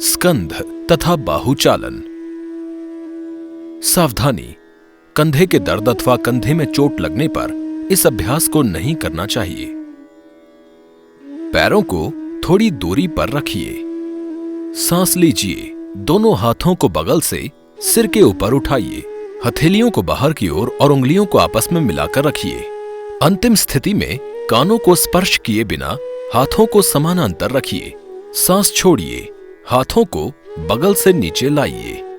स्कंध तथा बाहुचालन। सावधानी, कंधे के दर्द अथवा कंधे में चोट लगने पर इस अभ्यास को नहीं करना चाहिए। पैरों को थोड़ी दूरी पर रखिए। सांस लीजिए। दोनों हाथों को बगल से सिर के ऊपर उठाइए। हथेलियों को बाहर की ओर और उंगलियों को आपस में मिलाकर रखिए। अंतिम स्थिति में कानों को स्पर्श किए बिना हाथों को समानांतर रखिए। सांस छोड़िए। हाथों को बगल से नीचे लाइए।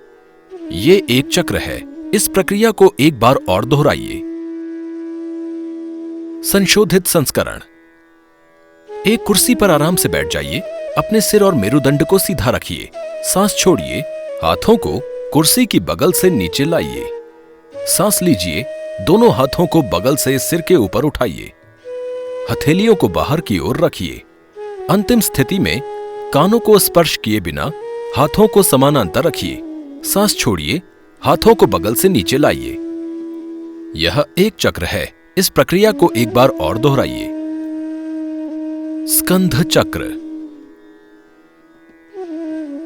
ये एक चक्र है। इस प्रक्रिया को एक बार और दोहराइए। संशोधित संस्करण। एक कुर्सी पर आराम से बैठ जाइए। अपने सिर और मेरुदंड को सीधा रखिए। सांस छोड़िए। हाथों को कुर्सी की बगल से नीचे लाइए। सांस लीजिए। दोनों हाथों को बगल से सिर के ऊपर उठाइए। हथेलियों को बाहर की ओर रखिए। अंतिम स्थिति में कानों को स्पर्श किए बिना हाथों को समानांतर रखिए। सांस छोड़िए। हाथों को बगल से नीचे लाइए। यह एक चक्र है। इस प्रक्रिया को एक बार और दोहराइए। स्कंध चक्र।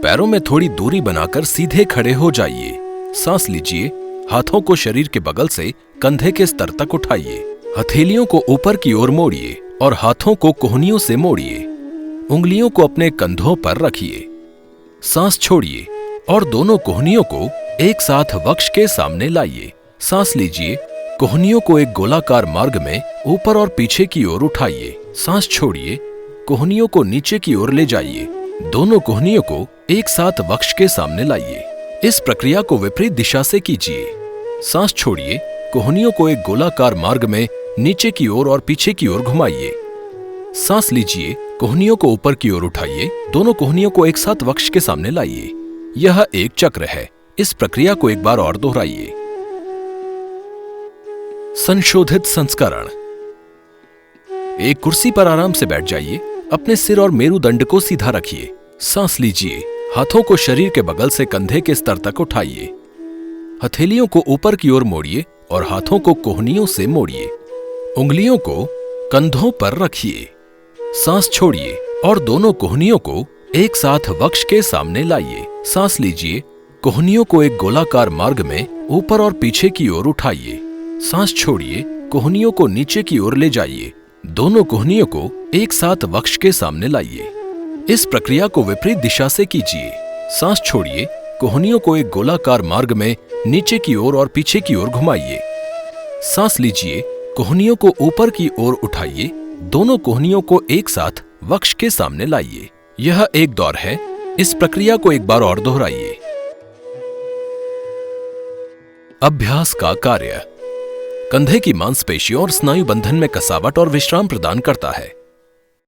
पैरों में थोड़ी दूरी बनाकर सीधे खड़े हो जाइए। सांस लीजिए। हाथों को शरीर के बगल से कंधे के स्तर तक उठाइए। हथेलियों को ऊपर की ओर मोड़िए और हाथों को कोहनियों से मोड़िए। उंगलियों को अपने कंधों पर रखिए। सांस छोड़िए और दोनों कोहनियों को एक साथ वक्ष के सामने लाइए। सांस लीजिए। कोहनियों को एक गोलाकार मार्ग में ऊपर और पीछे की ओर उठाइए। सांस छोड़िए। कोहनियों को नीचे की ओर ले जाइए। दोनों कोहनियों को एक साथ वक्ष के सामने लाइए। इस प्रक्रिया को विपरीत दिशा से कीजिए। सांस छोड़िए। कोहनियों को एक गोलाकार मार्ग में नीचे की ओर और पीछे की ओर घुमाइए। सांस लीजिए। कोहनियों को ऊपर की ओर उठाइए। दोनों कोहनियों को एक साथ वक्ष के सामने लाइए। यह एक चक्र है। इस प्रक्रिया को एक बार और दोहराइए। संशोधित संस्करण। एक कुर्सी पर आराम से बैठ जाइए। अपने सिर और मेरुदंड को सीधा रखिए। सांस लीजिए। हाथों को शरीर के बगल से कंधे के स्तर तक उठाइए। हथेलियों को ऊपर की ओर मोड़िए और हाथों को कोहनियों से मोड़िए। उंगलियों को कंधों पर रखिए। सांस छोड़िए और दोनों कोहनियों को एक साथ वक्ष के सामने लाइए। सांस लीजिए। कोहनियों को एक गोलाकार मार्ग में ऊपर और पीछे की ओर उठाइए। सांस छोड़िए। कोहनियों को नीचे की ओर ले जाइए। दोनों कोहनियों को एक साथ वक्ष के सामने लाइए। इस प्रक्रिया को विपरीत दिशा से कीजिए। सांस छोड़िए। कोहनियों को एक गोलाकार मार्ग में नीचे की ओर और पीछे की ओर घुमाइए। सांस लीजिए। कोहनियों को ऊपर की ओर उठाइए। दोनों कोहनियों को एक साथ वक्ष के सामने लाइए। यह एक दौर है। इस प्रक्रिया को एक बार और दोहराइए। अभ्यास का कार्य। कंधे की मांसपेशियों और स्नायु बंधन में कसावट और विश्राम प्रदान करता है।